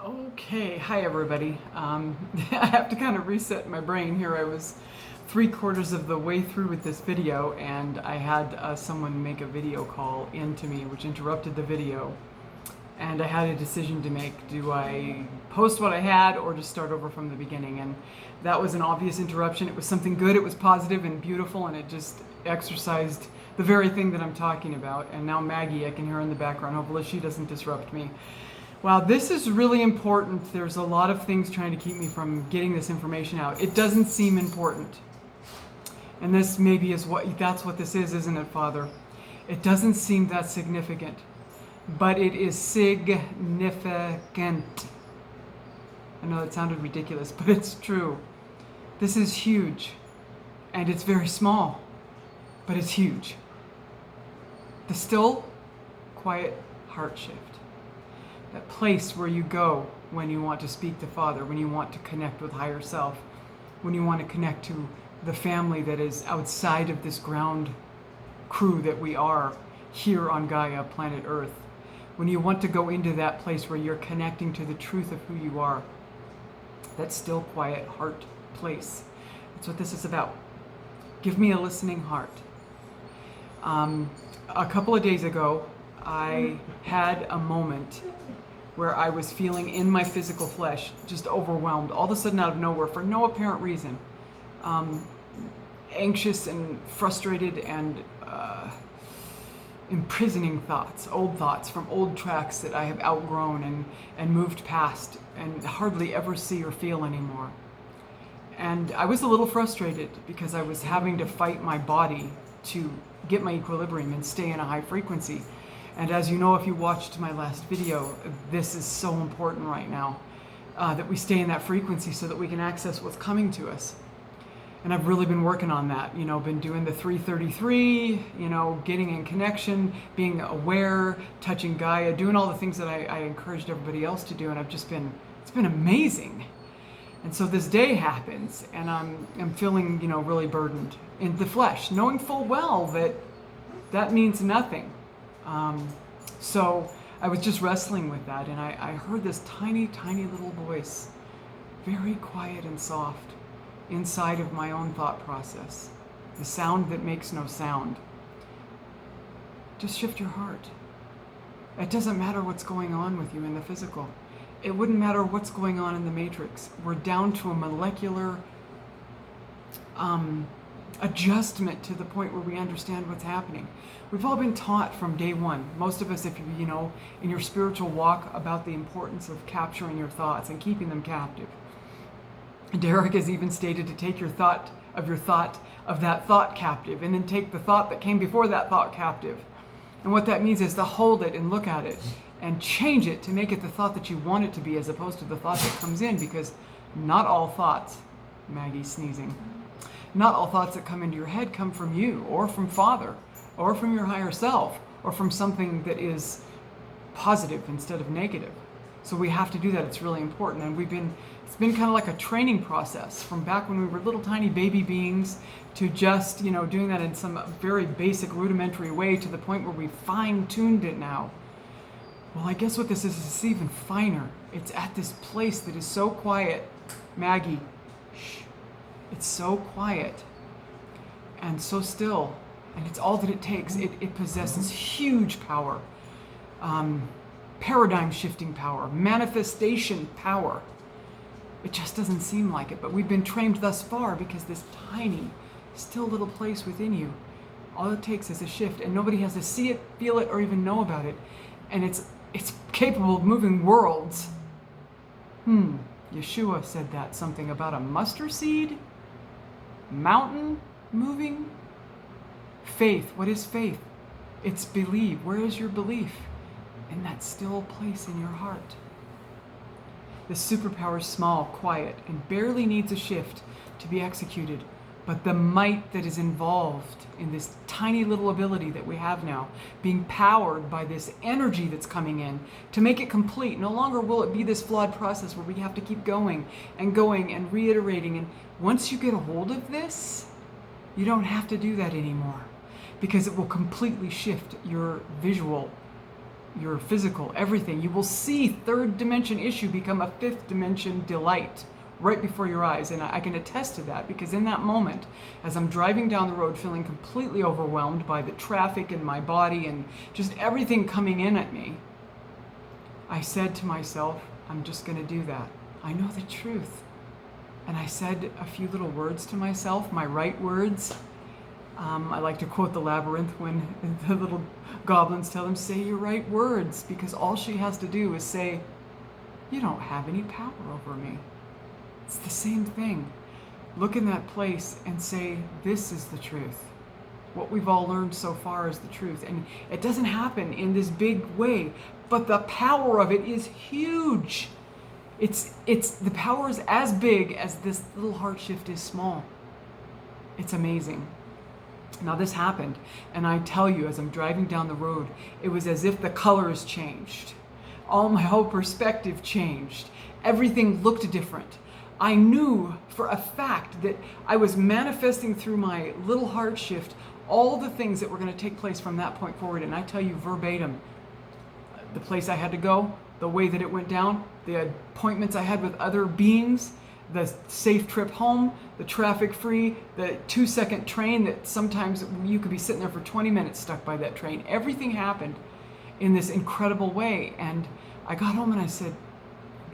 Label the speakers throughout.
Speaker 1: Okay, hi everybody. I have to kind of reset my brain here. I was 3/4 of the way through with this video and I had someone make a video call into me which interrupted the video, and I had a decision to make. Do I post what I had or just start over from the beginning? And that was an obvious interruption. It was something good, it was positive and beautiful, and it just exercised the very thing that I'm talking about. And now Maggie, I can hear in the background. Hopefully she doesn't disrupt me. Wow, this is really important. There's a lot of things trying to keep me from getting this information out. It doesn't seem important. And this maybe is that's what this is, isn't it, Father? It doesn't seem that significant, but it is significant. I know it sounded ridiculous, but it's true. This is huge, and it's very small, but it's huge. The still, quiet heart shift. That place where you go when you want to speak to Father, when you want to connect with higher self, when you want to connect to the family that is outside of this ground crew that we are here on Gaia, planet Earth. When you want to go into that place where you're connecting to the truth of who you are, that still, quiet heart place. That's what this is about. Give me a listening heart. A couple of days ago, I had a moment where I was feeling in my physical flesh just overwhelmed, all of a sudden out of nowhere, for no apparent reason. Anxious and frustrated and imprisoning thoughts, old thoughts from old tracks that I have outgrown and moved past and hardly ever see or feel anymore. And I was a little frustrated because I was having to fight my body to get my equilibrium and stay in a high frequency. And as you know, if you watched my last video, this is so important right now, that we stay in that frequency so that we can access what's coming to us. And I've really been working on that, been doing the 333, getting in connection, being aware, touching Gaia, doing all the things that I encouraged everybody else to do. And it's been amazing. And so this day happens and I'm feeling, really burdened in the flesh, knowing full well that means nothing. So I was just wrestling with that, and I heard this tiny, tiny little voice, very quiet and soft, inside of my own thought process. The sound that makes no sound. Just shift your heart. It doesn't matter what's going on with you in the physical. It wouldn't matter what's going on in the matrix. We're down to a molecular adjustment to the point where we understand what's happening. We've all been taught from day one, most of us, if you in your spiritual walk, about the importance of capturing your thoughts and keeping them captive. Derek has even stated to take your thought of that thought captive, and then take the thought that came before that thought captive. And what that means is to hold it and look at it and change it to make it the thought that you want it to be, as opposed to the thought that comes in, because not all thoughts, Maggie's sneezing, not all thoughts that come into your head come from you, or from Father, or from your higher self, or from something that is positive instead of negative. So we have to do that. It's really important. And it's been kind of like a training process from back when we were little tiny baby beings to just, doing that in some very basic rudimentary way to the point where we fine-tuned it now. Well, I guess what this is it's even finer. It's at this place that is so quiet. Maggie, shh. It's so quiet and so still, and it's all that it takes. It possesses huge power, paradigm shifting power, manifestation power. It just doesn't seem like it, but we've been trained thus far because this tiny, still little place within you, all it takes is a shift, and nobody has to see it, feel it, or even know about it. And it's capable of moving worlds. Yeshua said that, something about a mustard seed, mountain moving. Faith, what is faith? It's believe. Where is your belief? In that still place in your heart. The superpower is small, quiet, and barely needs a shift to be executed. But the might that is involved in this tiny little ability that we have now, being powered by this energy that's coming in to make it complete. No longer will it be this flawed process where we have to keep going and reiterating. And once you get a hold of this, you don't have to do that anymore, because it will completely shift your visual your physical, everything. You will see third dimension issue become a fifth dimension delight right before your eyes. And I can attest to that, because in that moment, as I'm driving down the road feeling completely overwhelmed by the traffic in my body and just everything coming in at me, I said to myself, I'm just going to do that. I know the truth. And I said a few little words to myself, my right words. I like to quote the labyrinth when the little goblins tell them, say your right words, because all she has to do is say, you don't have any power over me. It's the same thing. Look in that place and say, this is the truth. What we've all learned so far is the truth. And it doesn't happen in this big way, but the power of it is huge. It's the power is as big as this little heart shift is small. It's amazing. Now this happened, and I tell you, as I'm driving down the road, it was as if the colors changed. All my whole perspective changed. Everything looked different. I knew for a fact that I was manifesting through my little heart shift all the things that were going to take place from that point forward. And I tell you verbatim, the place I had to go, the way that it went down, the appointments I had with other beings, the safe trip home, the traffic-free, the 2-second train that sometimes you could be sitting there for 20 minutes stuck by that train. Everything happened in this incredible way. And I got home and I said,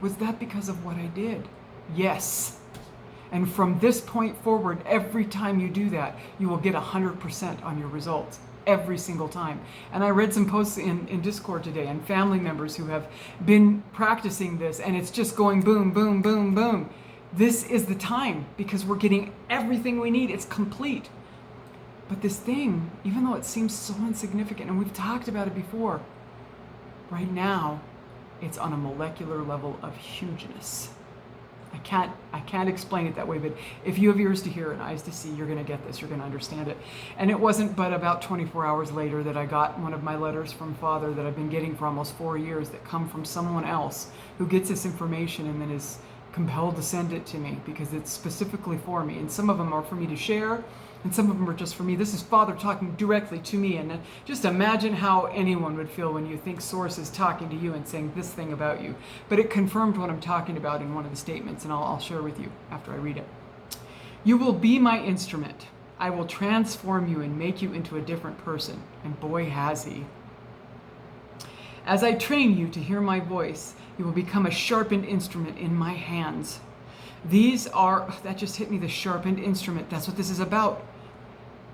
Speaker 1: was that because of what I did? Yes. And from this point forward, every time you do that, you will get 100% on your results. Every single time. And I read some posts in Discord today and family members who have been practicing this, and it's just going boom, boom, boom, boom. This is the time, because we're getting everything we need. It's complete. But this thing, even though it seems so insignificant, and we've talked about it before, right now, it's on a molecular level of hugeness. I can't explain it that way, but if you have ears to hear and eyes to see, you're going to get this, you're going to understand it. And it wasn't but about 24 hours later that I got one of my letters from Father that I've been getting for almost 4 years, that come from someone else who gets this information and then is compelled to send it to me because it's specifically for me. And some of them are for me to share, and some of them are just for me. This is Father talking directly to me. And just imagine how anyone would feel when you think Source is talking to you and saying this thing about you. But it confirmed what I'm talking about in one of the statements, and I'll share with you after I read it. You will be my instrument. I will transform you and make you into a different person. And boy, has he. As I train you to hear my voice, you will become a sharpened instrument in my hands. These are, that just hit me, the sharpened instrument. That's what this is about.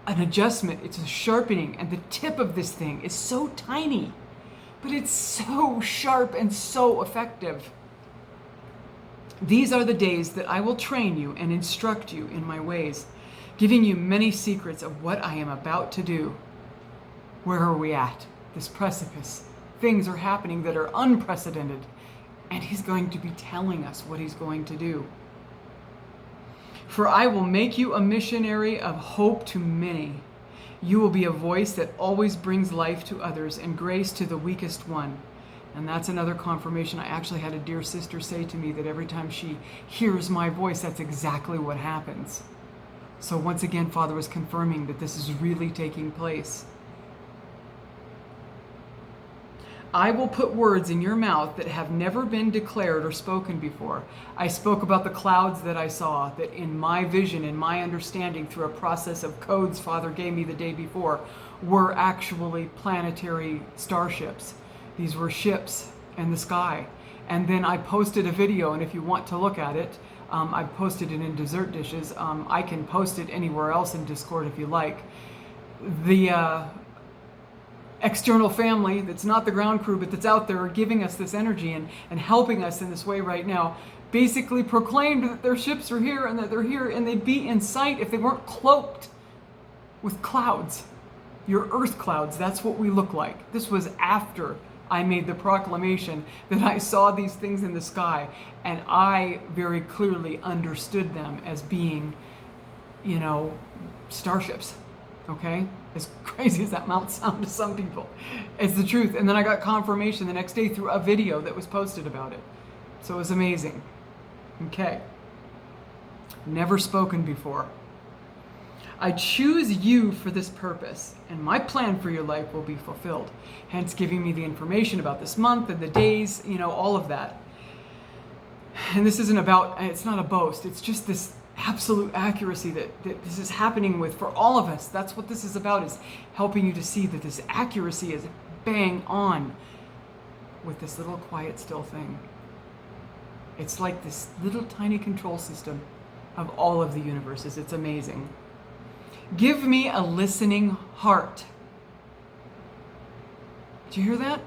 Speaker 1: An adjustment. It's a sharpening. And the tip of this thing is so tiny, but it's so sharp and so effective. These are the days that I will train you and instruct you in my ways, giving you many secrets of what I am about to do. Where are we at? This precipice. Things are happening that are unprecedented, and he's going to be telling us what he's going to do. For I will make you a missionary of hope to many. You will be a voice that always brings life to others and grace to the weakest one. And that's another confirmation. I actually had a dear sister say to me that every time she hears my voice, that's exactly what happens. So once again, Father was confirming that this is really taking place. I will put words in your mouth that have never been declared or spoken before. I spoke about the clouds that I saw, that in my vision, in my understanding, through a process of codes Father gave me the day before, were actually planetary starships. These were ships in the sky. And then I posted a video, and if you want to look at it, I posted it in Dessert Dishes. I can post it anywhere else in Discord if you like. The external family that's not the ground crew, but that's out there giving us this energy and helping us in this way right now, basically proclaimed that their ships are here and that they're here, and they'd be in sight if they weren't cloaked with clouds. Your earth clouds, that's what we look like. This was after I made the proclamation that I saw these things in the sky, and I very clearly understood them as being, starships. Okay? As crazy as that might sound to some people, it's the truth. And then I got confirmation the next day through a video that was posted about it. So it was amazing. Okay. Never spoken before. I choose you for this purpose, and my plan for your life will be fulfilled. Hence giving me the information about this month and the days, all of that. And this isn't about, it's not a boast, it's just this absolute accuracy that this is happening with for all of us. That's what this is about, is helping you to see that this accuracy is bang on with this little quiet, still thing. It's like this little tiny control system of all of the universes. It's amazing. Give me a listening heart. Do you hear that?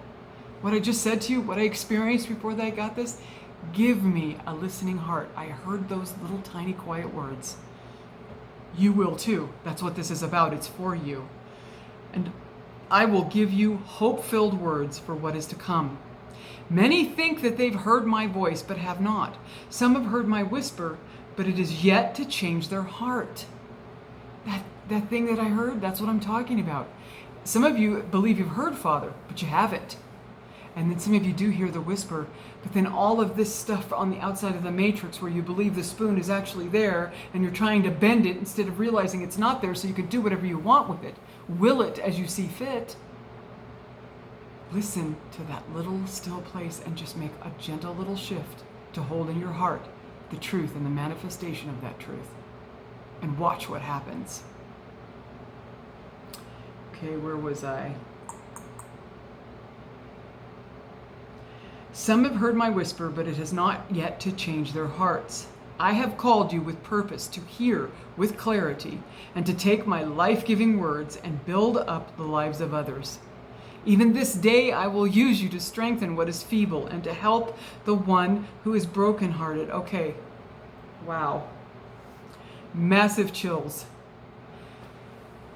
Speaker 1: What I just said to you, what I experienced before that I got this? Give me a listening heart. I heard those little tiny quiet words. You will too. That's what this is about. It's for you. And I will give you hope-filled words for what is to come. Many think that they've heard my voice, but have not. Some have heard my whisper, but it is yet to change their heart. That thing that I heard, that's what I'm talking about. Some of you believe you've heard Father, but you haven't. And then some of you do hear the whisper, but then all of this stuff on the outside of the matrix where you believe the spoon is actually there and you're trying to bend it instead of realizing it's not there so you can do whatever you want with it. Will it as you see fit. Listen to that little still place and just make a gentle little shift to hold in your heart the truth and the manifestation of that truth. And watch what happens. Okay, where was I? Some have heard my whisper, but it has not yet to change their hearts. I have called you with purpose to hear with clarity and to take my life-giving words and build up the lives of others. Even this day I will use you to strengthen what is feeble and to help the one who is brokenhearted. Okay, wow. Massive chills.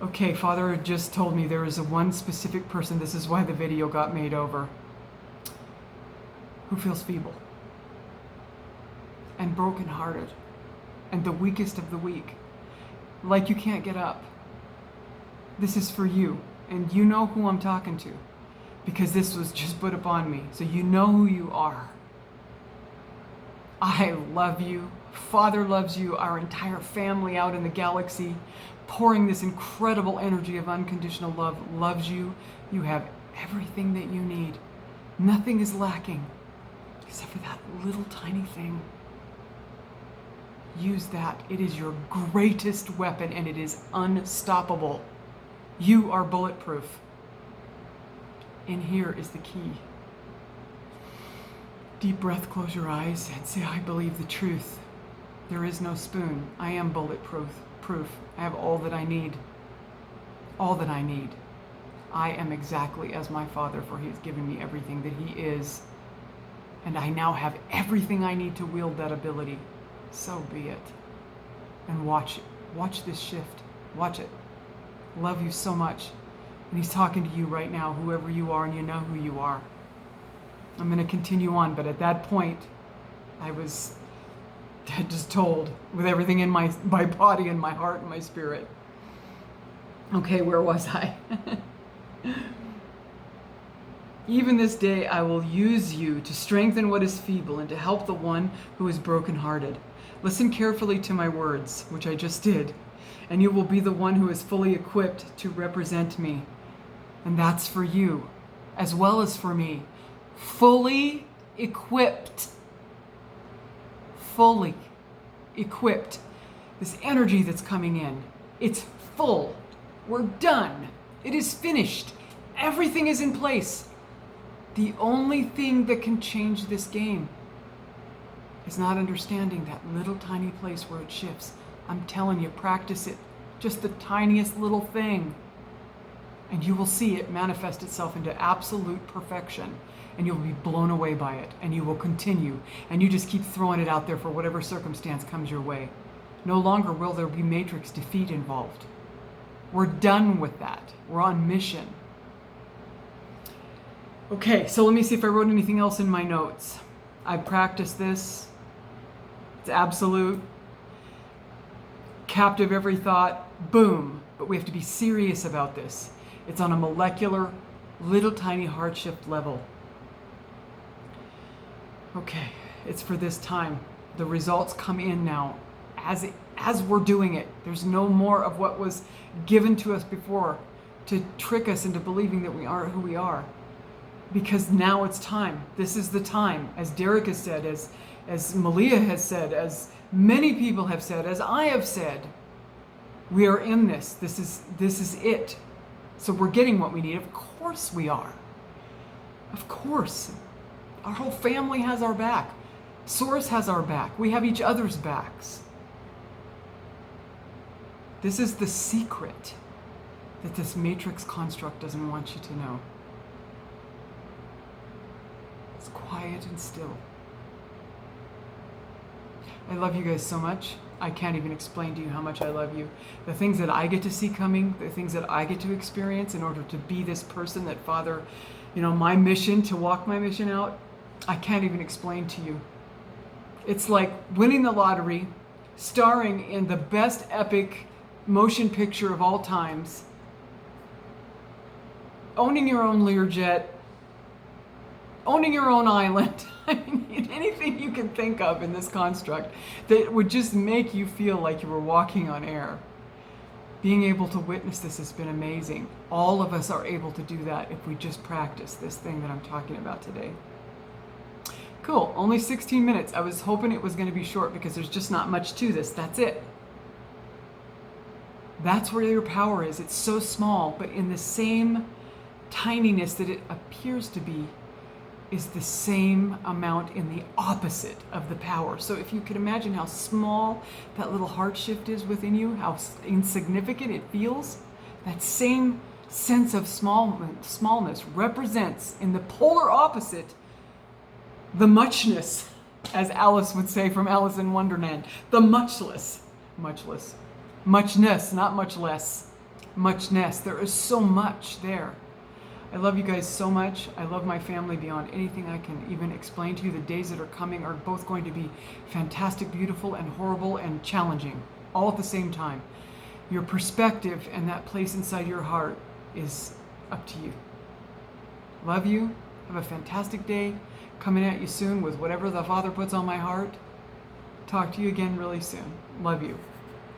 Speaker 1: Okay, Father just told me there is a one specific person, this is why the video got made over, who feels feeble and brokenhearted and the weakest of the weak, like you can't get up. This is for you, and you know who I'm talking to because this was just put upon me, so you know who you are. I love you. Father loves you. Our entire family out in the galaxy, pouring this incredible energy of unconditional love, loves you. You have everything that you need. Nothing is lacking except for that little tiny thing. Use that. It is your greatest weapon and it is unstoppable. You are bulletproof. And here is the key. Deep breath, close your eyes and say, I believe the truth. There is no spoon. I am bulletproof. I have all that I need. All that I need. I am exactly as my Father, for He has given me everything that He is. And I now have everything I need to wield that ability. So be it. And watch it. Watch this shift. Watch it. Love you so much. And He's talking to you right now, whoever you are, and you know who you are. I'm going to continue on, but at that point, I was just told with everything in my body and my heart and my spirit. Okay, where was I? Even this day I will use you to strengthen what is feeble and to help the one who is brokenhearted. Listen carefully to my words, which I just did, and you will be the one who is fully equipped to represent me. And that's for you, as well as for me. Fully equipped. Fully equipped. This energy that's coming in, it's full. We're done. It is finished. Everything is in place. The only thing that can change this game is not understanding that little tiny place where it shifts. I'm telling you, practice it. Just the tiniest little thing. And you will see it manifest itself into absolute perfection. And you'll be blown away by it. And you will continue. And you just keep throwing it out there for whatever circumstance comes your way. No longer will there be matrix defeat involved. We're done with that. We're on mission. Okay, so let me see if I wrote anything else in my notes. I practiced this. It's absolute. Captive every thought. Boom. But we have to be serious about this. It's on a molecular, little tiny heart shift level. Okay, it's for this time. The results come in now as we're doing it. There's no more of what was given to us before to trick us into believing that we aren't who we are. Because now it's time. This is the time. As Derek has said, as Malia has said, as many people have said, as I have said, we are in this. This is it. So we're getting what we need. Of course we are. Of course. Our whole family has our back. Source has our back. We have each other's backs. This is the secret that this matrix construct doesn't want you to know. It's quiet and still. I love you guys so much. I can't even explain to you how much I love you. The things that I get to see coming, the things that I get to experience in order to be this person that Father, my mission, to walk my mission out, I can't even explain to you. It's like winning the lottery, starring in the best epic motion picture of all times, owning your own Learjet, owning your own island. I mean, anything you can think of in this construct that would just make you feel like you were walking on air. Being able to witness this has been amazing. All of us are able to do that if we just practice this thing that I'm talking about today. Cool, only 16 minutes. I was hoping it was going to be short because there's just not much to this. That's it. That's where your power is. It's so small, but in the same tininess that it appears to be is the same amount in the opposite of the power. So if you could imagine how small that little heart shift is within you, how insignificant it feels, that same sense of smallness represents in the polar opposite the muchness, as Alice would say from Alice in Wonderland, the muchness, not much less, muchness. There is so much there. I love you guys so much. I love my family beyond anything I can even explain to you. The days that are coming are both going to be fantastic, beautiful, and horrible and challenging, all at the same time. Your perspective and that place inside your heart is up to you. Love you. Have a fantastic day. Coming at you soon with whatever the Father puts on my heart. Talk to you again really soon. Love you.